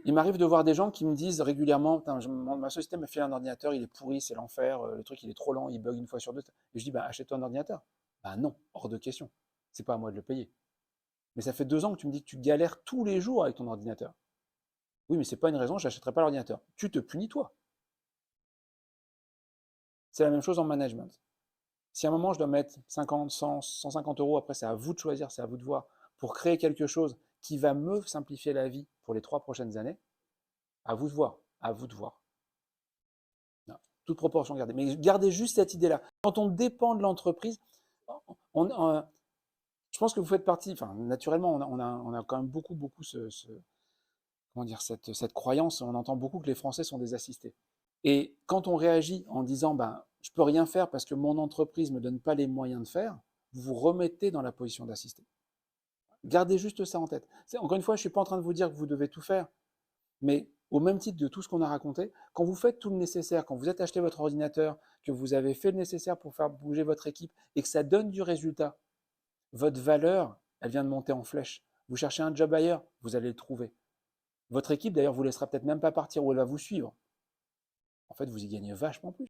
Il m'arrive de voir des gens qui me disent régulièrement: «Putain, ma société m'a fait un ordinateur, il est pourri, c'est l'enfer, le truc il est trop lent, il bug une fois sur deux.» Et je dis: «Bah, achète-toi un ordinateur.» «Bah non, hors de question. C'est pas à moi de le payer.» «Mais ça fait 2 ans que tu me dis que tu galères tous les jours avec ton ordinateur.» «Oui, mais c'est pas une raison, j'achèterai pas l'ordinateur.» Tu te punis toi. C'est la même chose en management. Si à un moment je dois mettre 50, 100, 150 euros, après c'est à vous de choisir, c'est à vous de voir, pour créer quelque chose qui va me simplifier la vie pour les 3 prochaines années, à vous de voir, à vous de voir. Non, toute proportion gardée. Mais gardez juste cette idée-là. Quand on dépend de l'entreprise, je pense que vous faites partie, enfin naturellement, on a quand même beaucoup comment dire, cette croyance, on entend beaucoup que les Français sont des assistés. Et quand on réagit en disant, ben, je peux rien faire parce que mon entreprise ne me donne pas les moyens de faire, vous vous remettez dans la position d'assisté. Gardez juste ça en tête. Encore une fois, je ne suis pas en train de vous dire que vous devez tout faire, mais au même titre de tout ce qu'on a raconté, quand vous faites tout le nécessaire, quand vous êtes acheté votre ordinateur, que vous avez fait le nécessaire pour faire bouger votre équipe et que ça donne du résultat, votre valeur, elle vient de monter en flèche. Vous cherchez un job ailleurs, vous allez le trouver. Votre équipe, d'ailleurs, vous laissera peut-être même pas partir ou elle va vous suivre. En fait, vous y gagnez vachement plus.